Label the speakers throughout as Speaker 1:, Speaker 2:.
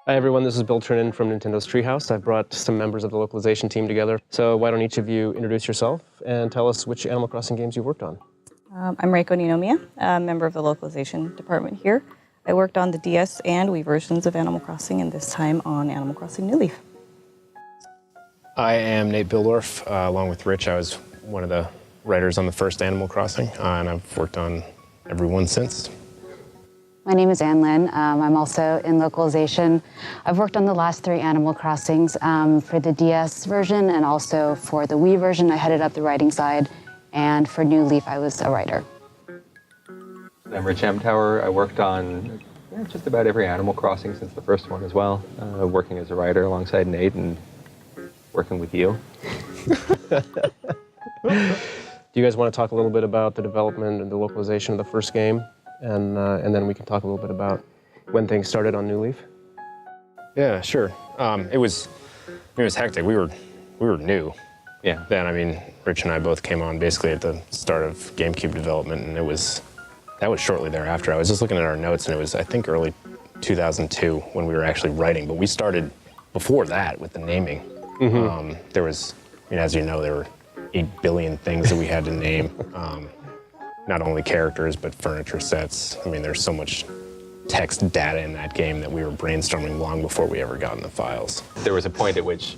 Speaker 1: Hi everyone, this is Bill Trinan from Nintendo's Treehouse. I've brought some members of the localization team together. So why don't each of you introduce yourself and tell us which Animal Crossing games you've worked on.
Speaker 2: I'm Reiko Ninomiya, a member of the localization department here. I worked on the DS and Wii versions of Animal Crossing, and this time on Animal Crossing New Leaf.
Speaker 3: I am Nate Bildorf. Along with Rich, I was one of the writers on the first Animal Crossing, and I've worked on every one since.
Speaker 4: My name is Ann Lin. I'm also in localization. I've worked on the last 3 Animal Crossings for the DS version and also for the Wii version. I headed up the writing side, and for New Leaf, I was a writer.
Speaker 5: I'm Rich Amtower. I worked on just about every Animal Crossing since the first one as well, working as a writer alongside Nate and working with you.
Speaker 1: Do you guys want to talk a little bit about the development and the localization of the first game? And then we can talk a little bit about when things started on New Leaf.
Speaker 3: Yeah, sure. It was hectic. We were new.
Speaker 5: Yeah.
Speaker 3: Then, I mean, Rich and I both came on basically at the start of GameCube development, and that was shortly thereafter. I was just looking at our notes, and it was, I think, early 2002 when we were actually writing. But we started before that with the naming. Mm-hmm. There was, as you know, there were 8 billion things that we had to name. Not only characters, but furniture sets. I mean, there's so much text data in that game that we were brainstorming long before we ever got in the files.
Speaker 5: There was a point at which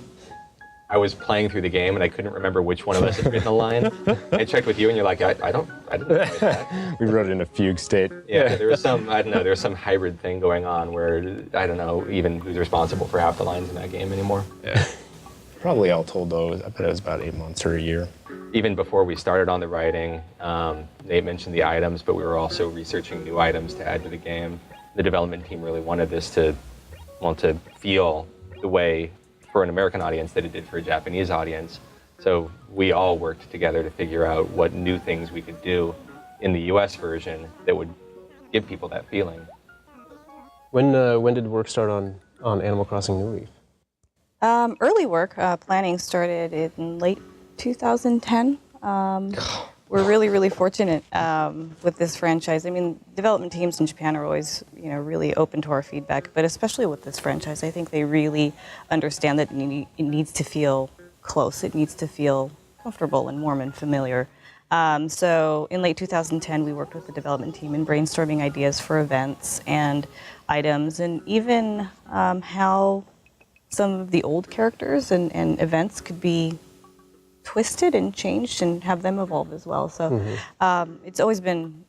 Speaker 5: I was playing through the game and I couldn't remember which one of us had written a line. I checked with you and you're like, I didn't write that.
Speaker 3: We wrote it in a fugue state.
Speaker 5: Yeah, there was some, I don't know, there was some hybrid thing going on where, I don't know, even who's responsible for half the lines in that game anymore.
Speaker 3: Yeah. Probably all told, though, I bet it was about 8 months or a year.
Speaker 5: Even before we started on the writing, Nate mentioned the items, but we were also researching new items to add to the game. The development team really wanted this to feel the way for an American audience that it did for a Japanese audience. So we all worked together to figure out what new things we could do in the US version that would give people that feeling.
Speaker 1: When did work start on Animal Crossing New Leaf?
Speaker 2: Early work, planning started in late 2010. We're really fortunate with this franchise. I mean, development teams in Japan are always, really open to our feedback, but especially with this franchise, I think they really understand that it needs to feel close. It needs to feel comfortable and warm and familiar. So in late 2010, we worked with the development team in brainstorming ideas for events and items, and even how some of the old characters and events could be twisted and changed and have them evolve as well. So it's always been,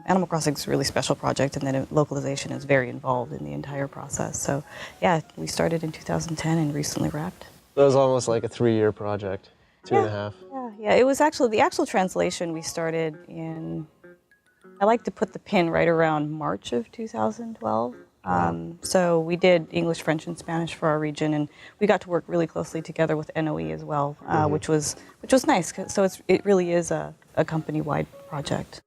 Speaker 2: Animal Crossing is a really special project, and then localization is very involved in the entire process. So yeah, we started in 2010 and recently wrapped.
Speaker 1: That was almost like a 3-year project, 2.5.
Speaker 2: Yeah, it was actually, the actual translation we started in, I like to put the pin right around March of 2012. So we did English, French, and Spanish for our region, and we got to work really closely together with NOE as well, which was nice. So it really is a company-wide project.